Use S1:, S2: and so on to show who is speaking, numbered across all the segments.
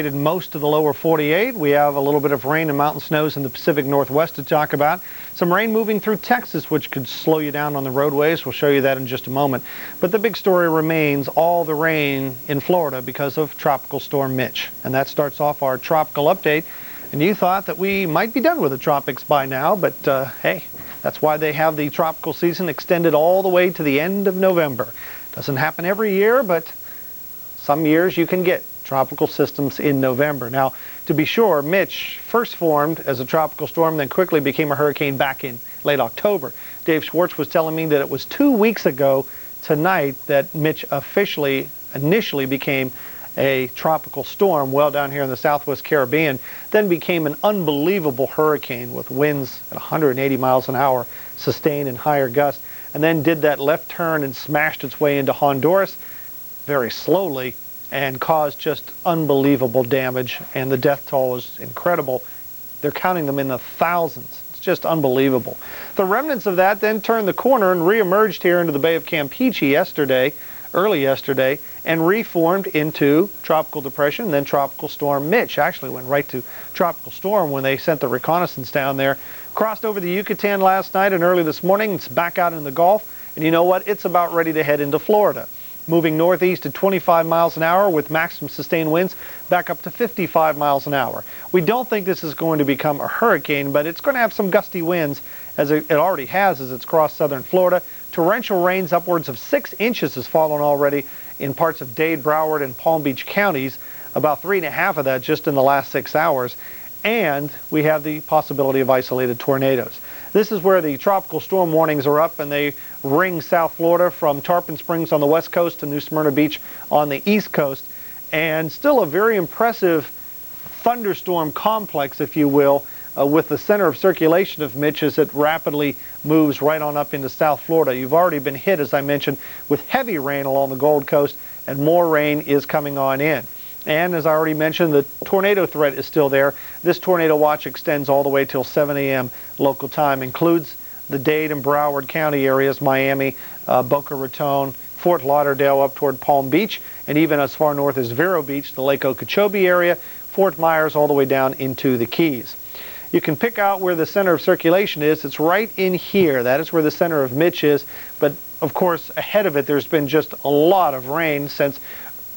S1: Most of the lower 48. We have a little bit of rain and mountain snows in the Pacific Northwest to talk about. Some rain moving through Texas, which could slow you down on the roadways. We'll show you that in just a moment. But the big story remains all the rain in Florida because of Tropical Storm Mitch. And that starts off our tropical update. And you thought that we might be done with the tropics by now, but hey, that's why they have the tropical season extended all the way to the end of November. Doesn't happen every year, but some years you can get tropical systems in November. Now, to be sure, Mitch first formed as a tropical storm, then quickly became a hurricane back in late October. Dave Schwartz was telling me that it was 2 weeks ago tonight that Mitch initially became a tropical storm well down here in the Southwest Caribbean, then became an unbelievable hurricane with winds at 180 miles an hour, sustained and higher gusts, and then did that left turn and smashed its way into Honduras very slowly, and caused just unbelievable damage, and the death toll is incredible. They're counting them in the thousands. It's just unbelievable. The remnants of that then turned the corner and reemerged here into the Bay of Campeche early yesterday, and reformed into Tropical Depression, then Tropical Storm Mitch. Actually went right to Tropical Storm when they sent the reconnaissance down there. Crossed over the Yucatan last night and early this morning. It's back out in the Gulf, and you know what? It's about ready to head into Florida. Moving northeast at 25 miles an hour with maximum sustained winds back up to 55 miles an hour. We don't think this is going to become a hurricane, but it's going to have some gusty winds, as it already has as it's crossed southern Florida. Torrential rains upwards of 6 inches has fallen already in parts of Dade, Broward, and Palm Beach counties, about 3.5 of that just in the last 6 hours. And we have the possibility of isolated tornadoes. This is where the tropical storm warnings are up, and they ring South Florida from Tarpon Springs on the west coast to New Smyrna Beach on the east coast. And still a very impressive thunderstorm complex, if you will, with the center of circulation of Mitch as it rapidly moves right on up into South Florida. You've already been hit, as I mentioned, with heavy rain along the Gold Coast, and more rain is coming on in. And as I already mentioned, the tornado threat is still there. This tornado watch extends all the way till 7 a.m. local time, includes the Dade and Broward County areas, Miami, Boca Raton, Fort Lauderdale up toward Palm Beach, and even as far north as Vero Beach, the Lake Okeechobee area, Fort Myers, all the way down into the Keys. You can pick out where the center of circulation is. It's right in here. That is where the center of Mitch is. But of course, ahead of it, there's been just a lot of rain since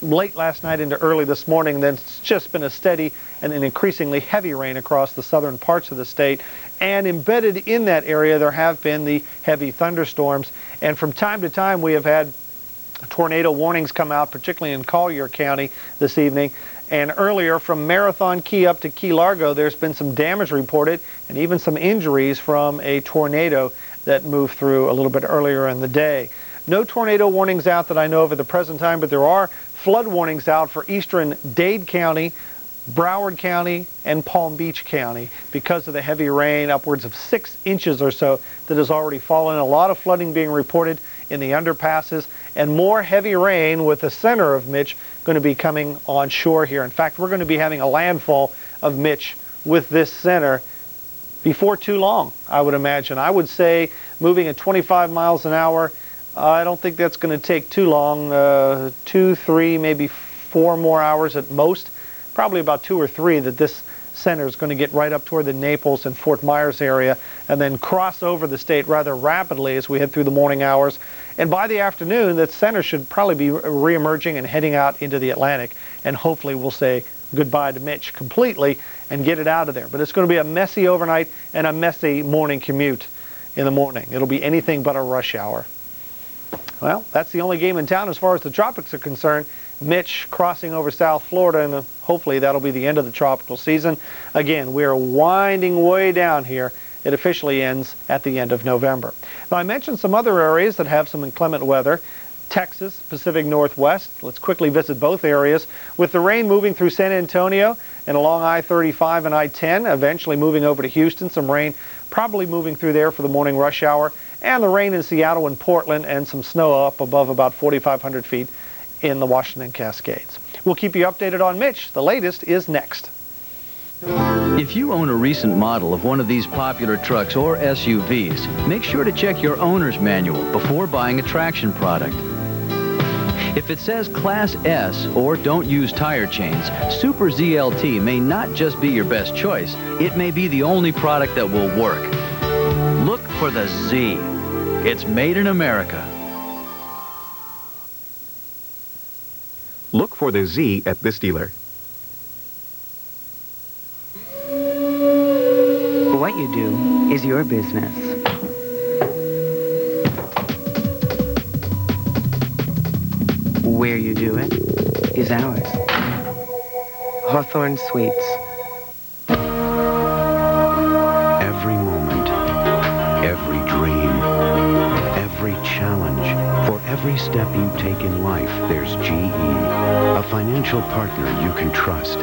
S1: late last night into early this morning. Then it's just been a steady and an increasingly heavy rain across the southern parts of the state. And embedded in that area, there have been the heavy thunderstorms. And from time to time, we have had tornado warnings come out, particularly in Collier County this evening. And earlier, from Marathon Key up to Key Largo, there's been some damage reported and even some injuries from a tornado that moved through a little bit earlier in the day. No tornado warnings out that I know of at the present time, but there are flood warnings out for eastern Dade County, Broward County, and Palm Beach County because of the heavy rain, upwards of 6 inches or so that has already fallen. A lot of flooding being reported in the underpasses, and more heavy rain with the center of Mitch going to be coming on shore here. In fact, we're going to be having a landfall of Mitch with this center before too long, I would imagine. I would say moving at 25 miles an hour, I don't think that's going to take too long, 2, 3, maybe 4 more hours at most. Probably about 2 or 3 that this center is going to get right up toward the Naples and Fort Myers area and then cross over the state rather rapidly as we head through the morning hours. And by the afternoon, that center should probably be reemerging and heading out into the Atlantic. And hopefully we'll say goodbye to Mitch completely and get it out of there. But it's going to be a messy overnight and a messy morning commute in the morning. It'll be anything but a rush hour. Well, that's the only game in town as far as the tropics are concerned. Mitch crossing over South Florida, and hopefully that'll be the end of the tropical season. Again, we're winding way down here. It officially ends at the end of November. Now, I mentioned some other areas that have some inclement weather. Texas, Pacific Northwest. Let's quickly visit both areas. With the rain moving through San Antonio and along I-35 and I-10, eventually moving over to Houston, some rain probably moving through there for the morning rush hour, and the rain in Seattle and Portland, and some snow up above about 4,500 feet in the Washington Cascades. We'll keep you updated on Mitch. The latest is next.
S2: If you own a recent model of one of these popular trucks or SUVs, make sure to check your owner's manual before buying a traction product. If it says Class S or don't use tire chains, Super ZLT may not just be your best choice, it may be the only product that will work. Look for the Z. It's made in America.
S3: Look for the Z at this dealer.
S4: What you do is your business. Where you do it is ours. Hawthorne Suites.
S5: Every moment, every dream, every challenge, for every step you take in life, there's GE, a financial partner you can trust.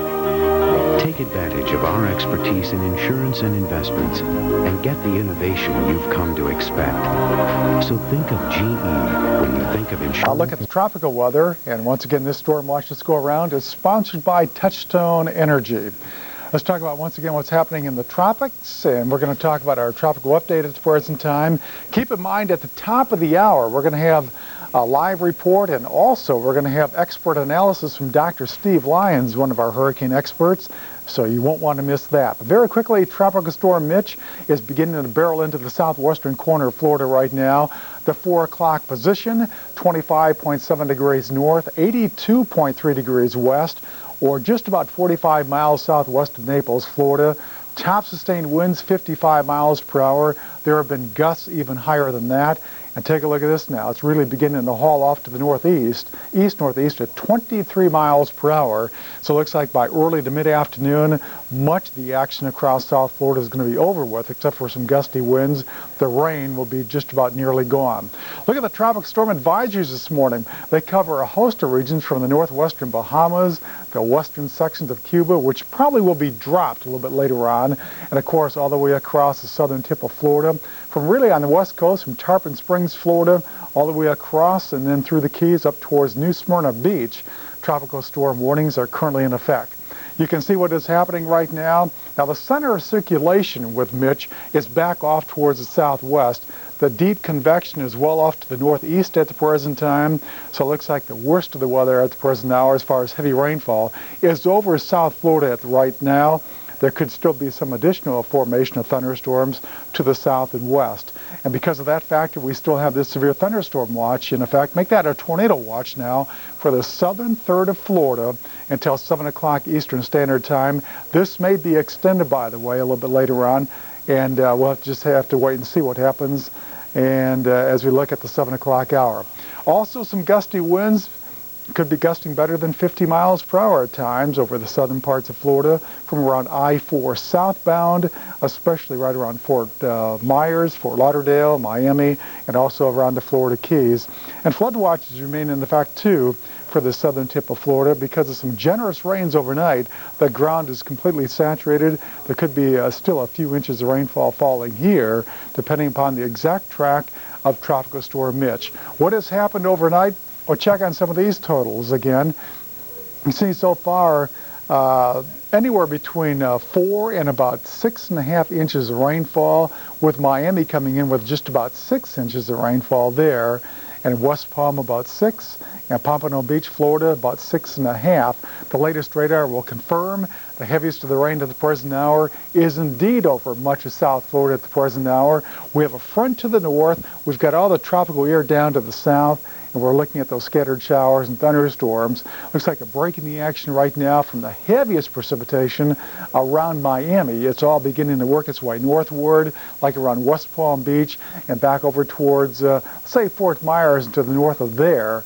S5: Take advantage of our expertise in insurance and investments and get the innovation you've come to expect. So think of GE when you think of insurance.
S6: I'll look at the tropical weather, and once again, this Storm Watch Let's Go Around is sponsored by Touchstone Energy. Let's talk about once again what's happening in the tropics, and we're going to talk about our tropical update at the present time. Keep in mind at the top of the hour, we're going to have a live report, and also we're going to have expert analysis from Dr. Steve Lyons, one of our hurricane experts, so you won't want to miss that. But very quickly, Tropical Storm Mitch is beginning to barrel into the southwestern corner of Florida right now. The 4 o'clock position, 25.7 degrees north, 82.3 degrees west, or just about 45 miles southwest of Naples, Florida. Top sustained winds 55 miles per hour. There have been gusts even higher than that. And take a look at this now. It's really beginning to haul off to the northeast, east-northeast at 23 miles per hour. So it looks like by early to mid-afternoon, much of the action across South Florida is going to be over with, except for some gusty winds. The rain will be just about nearly gone. Look at the tropical storm advisories this morning. They cover a host of regions from the northwestern Bahamas, the western sections of Cuba, which probably will be dropped a little bit later on, and of course all the way across the southern tip of Florida. From really on the west coast, from Tarpon Springs, Florida, all the way across and then through the Keys up towards New Smyrna Beach, tropical storm warnings are currently in effect. You can see what is happening right now. Now the center of circulation with Mitch is back off towards the southwest. The deep convection is well off to the northeast at the present time, so it looks like the worst of the weather at the present hour as far as heavy rainfall is over South Florida at right now. There could still be some additional formation of thunderstorms to the south and west. And because of that factor, we still have this severe thunderstorm watch in effect. Make that a tornado watch now for the southern third of Florida until 7 o'clock Eastern Standard Time. This may be extended, by the way, a little bit later on, and we'll just have to wait and see what happens and as we look at the 7 o'clock hour. Also some gusty winds. Could be gusting better than 50 miles per hour at times over the southern parts of Florida from around I-4 southbound, especially right around Fort Myers, Fort Lauderdale, Miami, and also around the Florida Keys. And flood watches remain in effect too for the southern tip of Florida because of some generous rains overnight. The ground is completely saturated. There could be still a few inches of rainfall falling here, depending upon the exact track of Tropical Storm Mitch. What has happened overnight? We'll check on some of these totals again. You see so far anywhere between 4 and about 6.5 inches of rainfall, with Miami coming in with just about 6 inches of rainfall there, and West Palm about 6, and Pompano Beach, Florida about 6.5. The latest radar will confirm the heaviest of the rain to the present hour is indeed over much of South Florida at the present hour. We have a front to the north. We've got all the tropical air down to the south, and we're looking at those scattered showers and thunderstorms. Looks like a break in the action right now from the heaviest precipitation around Miami. It's all beginning to work its way northward, like around West Palm Beach and back over towards, say, Fort Myers and to the north of there.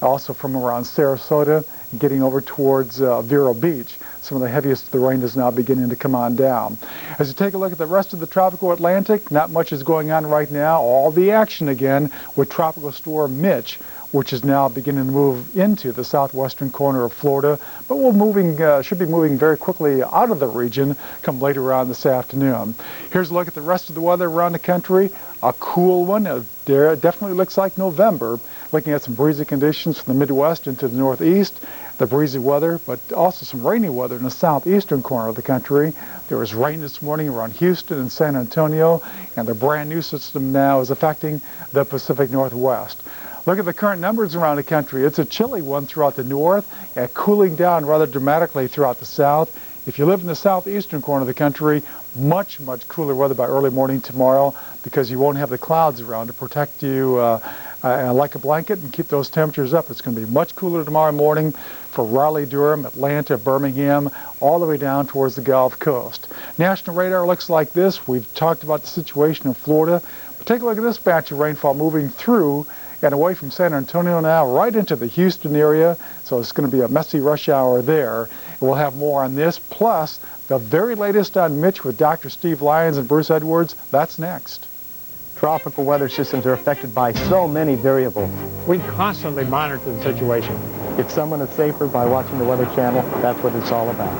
S6: Also from around Sarasota, getting over towards Vero Beach. Some of the heaviest of the rain is now beginning to come on down. As you take a look at the rest of the tropical Atlantic, not much is going on right now. All the action again with Tropical Storm Mitch, which is now beginning to move into the southwestern corner of Florida, but should be moving very quickly out of the region come later on this afternoon. Here's a look at the rest of the weather around the country. A cool one. There definitely looks like November. Looking at some breezy conditions from the Midwest into the Northeast, the breezy weather, but also some rainy weather in the southeastern corner of the country. There was rain this morning around Houston and San Antonio, and the brand new system now is affecting the Pacific Northwest. Look at the current numbers around the country. It's a chilly one throughout the north and cooling down rather dramatically throughout the south. If you live in the southeastern corner of the country, much cooler weather by early morning tomorrow because you won't have the clouds around to protect you like a blanket and keep those temperatures up. It's going to be much cooler tomorrow morning for Raleigh, Durham, Atlanta, Birmingham, all the way down towards the Gulf Coast. National radar looks like this. We've talked about the situation in Florida. But take a look at this batch of rainfall moving through and away from San Antonio now right into the Houston area. So it's going to be a messy rush hour there. And we'll have more on this, plus the very latest on Mitch with Dr. Steve Lyons and Bruce Edwards. That's next.
S7: Tropical weather systems are affected by so many variables.
S8: We constantly monitor the situation.
S7: If someone is safer by watching the Weather Channel, that's what it's all about.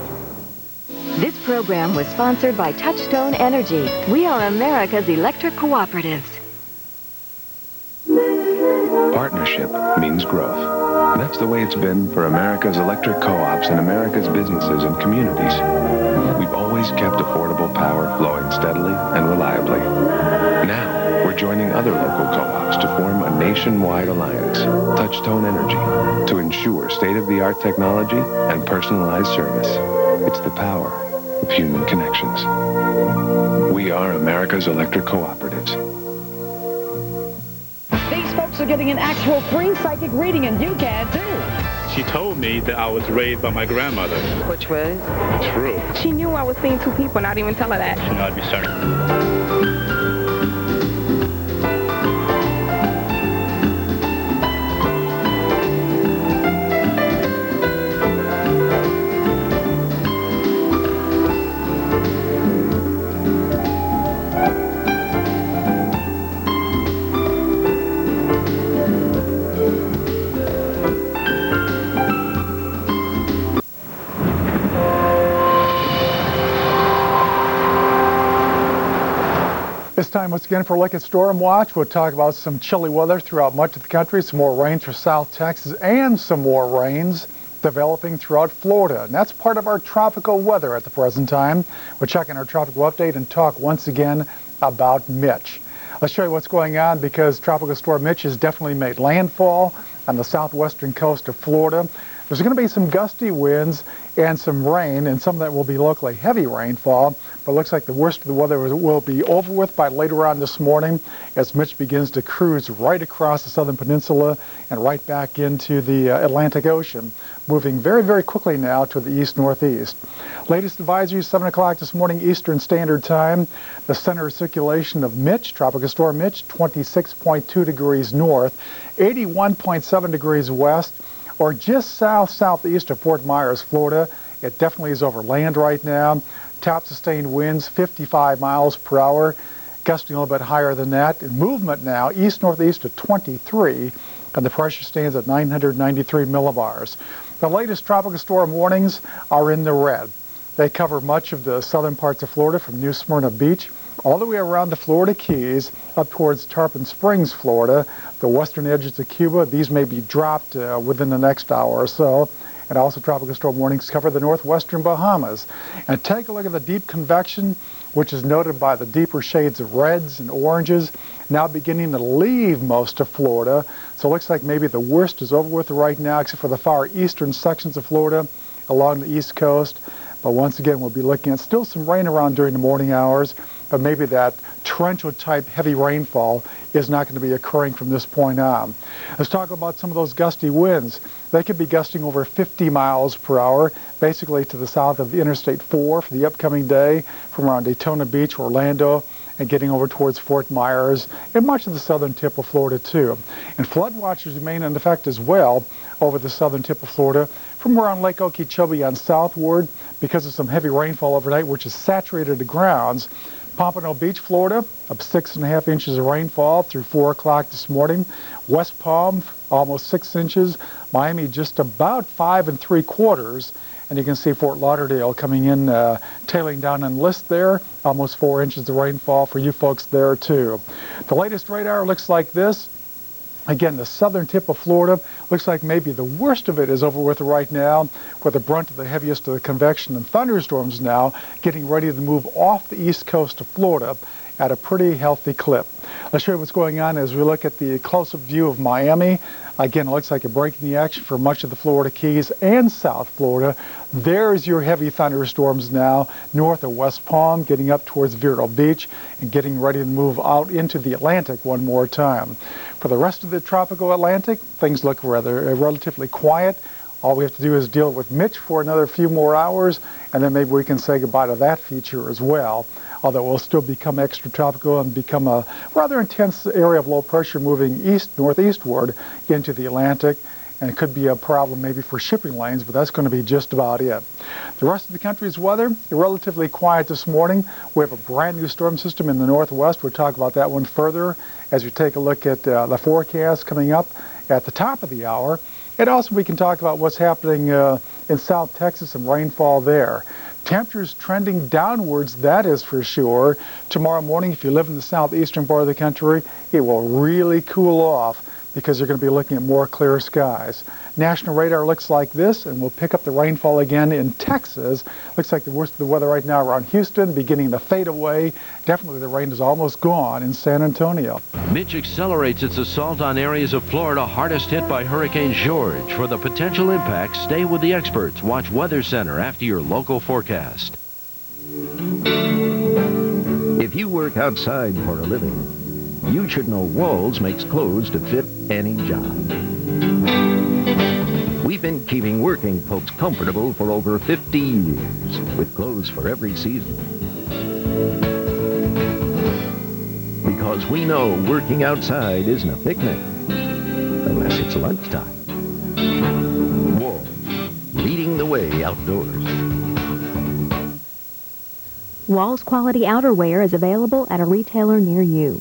S9: This program was sponsored by Touchstone Energy. We are America's electric cooperatives.
S10: Partnership means growth. That's the way it's been for America's electric co-ops and America's businesses and communities. We've always kept affordable power flowing steadily and reliably. Now, we're joining other local co-ops to form a nationwide alliance, Touchstone Energy, to ensure state-of-the-art technology and personalized service. It's the power of human connections. We are America's electric cooperatives.
S11: These folks are getting an actual free psychic reading, and you can too.
S12: She told me that I was raised by my grandmother.
S13: Which was?
S12: True.
S13: She knew I was seeing two people, and I didn't even tell her that.
S12: She knew I'd be certain.
S6: It's time once again for a look at Storm Watch. We'll talk about some chilly weather throughout much of the country, some more rains for South Texas, and some more rains developing throughout Florida. And that's part of our tropical weather at the present time. We're checking our tropical update and talk once again about Mitch. Let's show you what's going on because Tropical Storm Mitch has definitely made landfall on the southwestern coast of Florida. There's going to be some gusty winds and some rain, and some of that will be locally heavy rainfall, but it looks like the worst of the weather will be over with by later on this morning as Mitch begins to cruise right across the southern peninsula and right back into the Atlantic Ocean, moving very quickly now to the east-northeast. Latest advisory, 7 o'clock this morning Eastern Standard Time. The center of circulation of Mitch, Tropical Storm Mitch, 26.2 degrees north, 81.7 degrees west, or just southeast of Fort Myers, Florida. It definitely is over land right now. Top sustained winds 55 miles per hour, gusting a little bit higher than that. And movement now east-northeast of 23, and the pressure stands at 993 millibars. The latest tropical storm warnings are in the red. They cover much of the southern parts of Florida from New Smyrna Beach all the way around the Florida Keys up towards Tarpon Springs, Florida, the western edges of Cuba. These may be dropped within the next hour or so. And also tropical storm warnings cover the northwestern Bahamas. And take a look at the deep convection, which is noted by the deeper shades of reds and oranges, now beginning to leave most of Florida. So it looks like maybe the worst is over with right now, except for the far eastern sections of Florida along the east coast. But once again, we'll be looking at still some rain around during the morning hours, but maybe that torrential type heavy rainfall is not going to be occurring from this point on. Let's talk about some of those gusty winds. They could be gusting over 50 miles per hour, basically to the south of the Interstate 4 for the upcoming day, from around Daytona Beach, Orlando, and getting over towards Fort Myers and much of the southern tip of Florida too. And flood watches remain in effect as well over the southern tip of Florida from around Lake Okeechobee on southward because of some heavy rainfall overnight, which has saturated the grounds. Pompano Beach, Florida, up 6.5 inches of rainfall through 4 o'clock this morning. West Palm, almost 6 inches. Miami, just about 5 3/4. And you can see Fort Lauderdale coming in, tailing down on list there, almost 4 inches of rainfall for you folks there too. The latest radar looks like this. Again, the southern tip of Florida looks like maybe the worst of it is over with right now, with the brunt of the heaviest of the convection and thunderstorms now getting ready to move off the east coast of Florida at a pretty healthy clip. Let's show you what's going on as we look at the close-up view of Miami. Again, it looks like a break in the action for much of the Florida Keys and South Florida. There's your heavy thunderstorms now north of West Palm, getting up towards Vero Beach and getting ready to move out into the Atlantic one more time. For the rest of the tropical Atlantic, things look relatively quiet. All we have to do is deal with Mitch for another few more hours, and then maybe we can say goodbye to that feature as well. Although it will still become extratropical and become a rather intense area of low pressure moving northeastward into the Atlantic. And it could be a problem maybe for shipping lanes, but that's going to be just about it. The rest of the country's weather, relatively quiet this morning. We have a brand new storm system in the northwest. We'll talk about that one further as we take a look at the forecast coming up at the top of the hour. And also we can talk about what's happening in South Texas and rainfall there. Temperatures trending downwards, that is for sure. Tomorrow morning, if you live in the southeastern part of the country, it will really cool off because you're going to be looking at more clear skies. National radar looks like this, and we'll pick up the rainfall again in Texas. Looks like the worst of the weather right now around Houston, beginning to fade away. Definitely the rain is almost gone in San Antonio.
S14: Mitch accelerates its assault on areas of Florida hardest hit by Hurricane George. For the potential impacts, stay with the experts. Watch Weather Center after your local forecast.
S15: If you work outside for a living, you should know Walls makes clothes to fit any job. We've been keeping working folks comfortable for over 50 years with clothes for every season. Because we know working outside isn't a picnic unless it's lunchtime. Walls, leading the way outdoors.
S16: Walls quality outerwear is available at a retailer near you.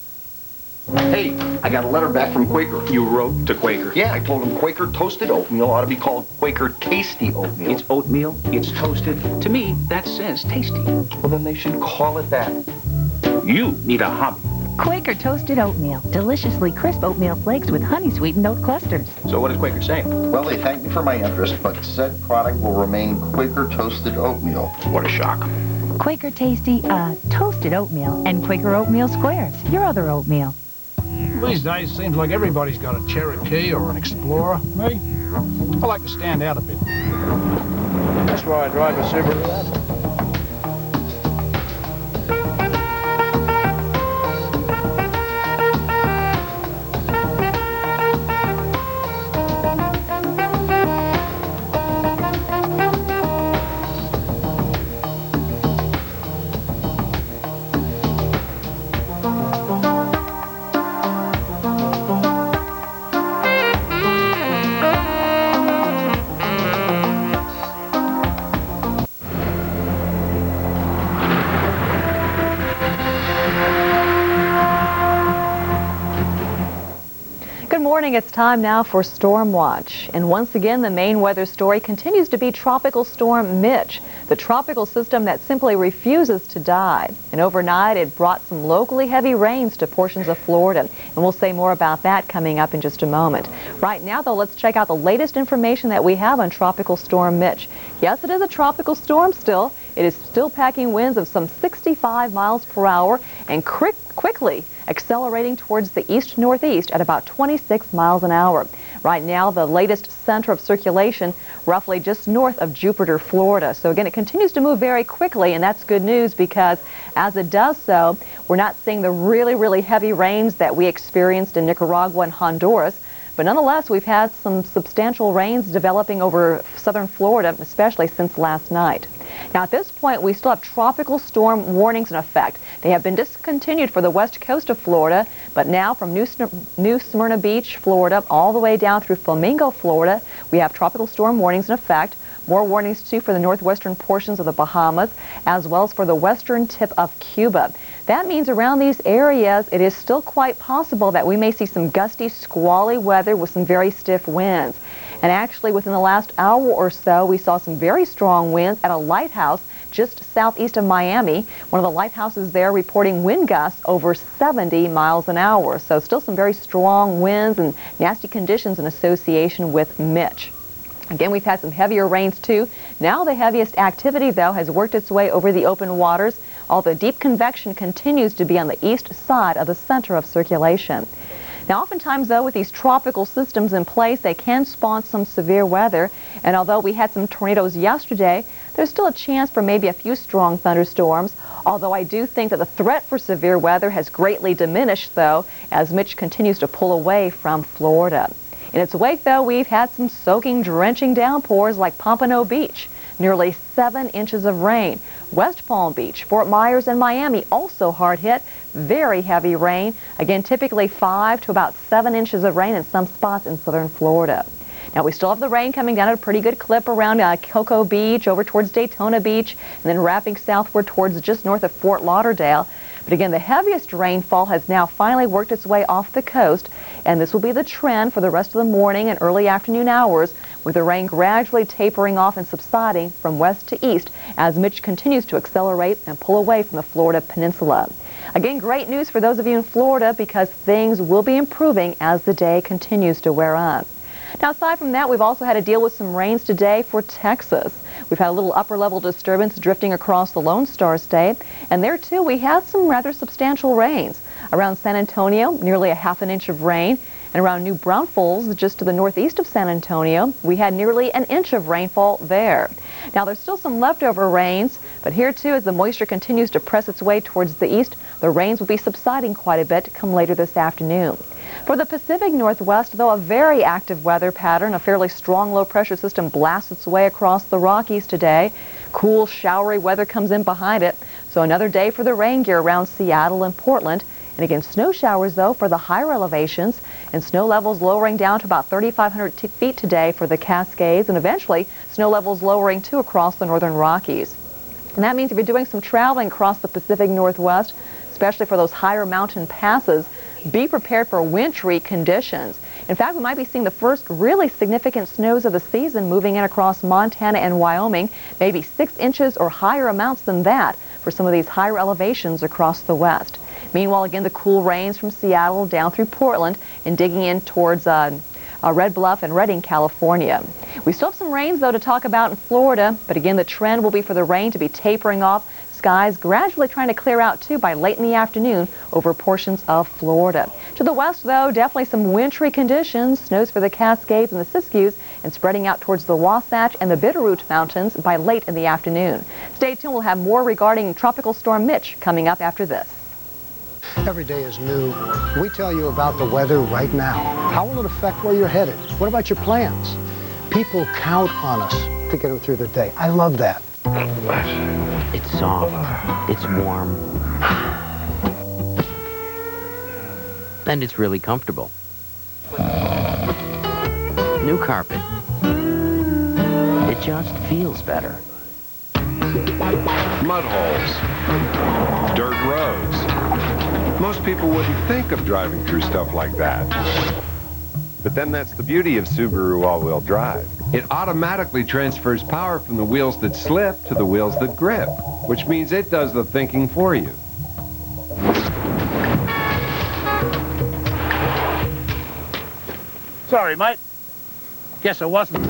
S17: Hey, I got a letter back from Quaker. You wrote to Quaker? Yeah, I told them Quaker toasted oatmeal ought to be called Quaker tasty oatmeal.
S18: It's oatmeal, it's toasted. To me, that says tasty.
S17: Well, then they should call it that.
S18: You need a hobby.
S19: Quaker toasted oatmeal. Deliciously crisp oatmeal flakes with honey-sweetened oat clusters.
S18: So what does Quaker say?
S20: Well, they thank me for my interest, but said product will remain Quaker toasted oatmeal.
S18: What a shock.
S19: Quaker Tasty, toasted oatmeal, and Quaker Oatmeal Squares, your other oatmeal.
S8: These days, it seems like everybody's got a Cherokee or an Explorer. Me, I like to stand out a bit. That's why I drive a Subaru.
S21: It's time now for Storm Watch. And once again, the main weather story continues to be Tropical Storm Mitch, the tropical system that simply refuses to die. And overnight, it brought some locally heavy rains to portions of Florida. And we'll say more about that coming up in just a moment. Right now, though, let's check out the latest information that we have on Tropical Storm Mitch. Yes, it is a tropical storm still. It is still packing winds of some 65 miles per hour and quickly accelerating towards the east-northeast at about 26 miles an hour. Right now, the latest center of circulation roughly just north of Jupiter, Florida. So again, it continues to move very quickly, and that's good news because as it does so, we're not seeing the really heavy rains that we experienced in Nicaragua and Honduras. But nonetheless, we've had some substantial rains developing over southern Florida, especially since last night. Now, at this point, we still have tropical storm warnings in effect. They have been discontinued for the west coast of Florida, but now from New Smyrna Beach, Florida, all the way down through Flamingo, Florida, we have tropical storm warnings in effect. More warnings, too, for the northwestern portions of the Bahamas, as well as for the western tip of Cuba. That means around these areas, it is still quite possible that we may see some gusty, squally weather with some very stiff winds. And actually, within the last hour or so, we saw some very strong winds at a lighthouse just southeast of Miami. One of the lighthouses there reporting wind gusts over 70 miles an hour. So still some very strong winds and nasty conditions in association with Mitch. Again, we've had some heavier rains too. Now the heaviest activity, though, has worked its way over the open waters. although deep convection continues to be on the east side of the center of circulation. Now, oftentimes, though, with these tropical systems in place, they can spawn some severe weather. And although we had some tornadoes yesterday, there's still a chance for maybe a few strong thunderstorms. Although I do think that the threat for severe weather has greatly diminished, though, as Mitch continues to pull away from Florida. In its wake, though, we've had some soaking, drenching downpours like Pompano Beach, nearly 7 inches of rain. West Palm Beach, Fort Myers, and Miami also hard hit. Very heavy rain. Again, typically 5 to about 7 inches of rain in some spots in southern Florida. Now, we still have the rain coming down at a pretty good clip around Cocoa Beach, over towards Daytona Beach, and then wrapping southward towards just north of Fort Lauderdale. But again, the heaviest rainfall has now finally worked its way off the coast, and this will be the trend for the rest of the morning and early afternoon hours, with the rain gradually tapering off and subsiding from west to east as Mitch continues to accelerate and pull away from the Florida peninsula. Again, great news for those of you in Florida because things will be improving as the day continues to wear on. Now, aside from that, we've also had to deal with some rains today for Texas. We've had a little upper-level disturbance drifting across the Lone Star State, and there, too, we had some rather substantial rains. Around San Antonio, nearly a ½ inch of rain, and around New Braunfels, just to the northeast of San Antonio, we had nearly 1 inch of rainfall there. Now, there's still some leftover rains, but here, too, as the moisture continues to press its way towards the east, the rains will be subsiding quite a bit come later this afternoon. For the Pacific Northwest, though, a very active weather pattern, a fairly strong low-pressure system blasts its way across the Rockies today. Cool, showery weather comes in behind it, so another day for the rain gear around Seattle and Portland. And again, snow showers, though, for the higher elevations, and snow levels lowering down to about 3,500 feet today for the Cascades, and eventually snow levels lowering, too, across the northern Rockies. And that means if you're doing some traveling across the Pacific Northwest, especially for those higher mountain passes, be prepared for wintry conditions. In fact, we might be seeing the first really significant snows of the season moving in across Montana and Wyoming, maybe 6 inches or higher amounts than that for some of these higher elevations across the west. Meanwhile, again, the cool rains from Seattle down through Portland and digging in towards Red Bluff and Redding, California. We still have some rains, though, to talk about in Florida, but again, the trend will be for the rain to be tapering off. Skies gradually trying to clear out, too, by late in the afternoon over portions of Florida. To the west, though, definitely some wintry conditions. Snows for the Cascades and the Siskiyous and spreading out towards the Wasatch and the Bitterroot Mountains by late in the afternoon. Stay tuned. We'll have more regarding Tropical Storm Mitch coming up after this.
S1: Every day is new. We tell you about the weather right now. How will it affect where you're headed? What about your plans? People count on us to get them through the day. I love that.
S4: It's soft. It's warm. And it's really comfortable. New carpet. It just feels better.
S10: Mud holes. Dirt roads. Most people wouldn't think of driving through stuff like that. But then that's the beauty of Subaru all-wheel drive. It automatically transfers power from the wheels that slip to the wheels that grip, which means it does the thinking for you.
S8: Sorry, mate. Guess it wasn't.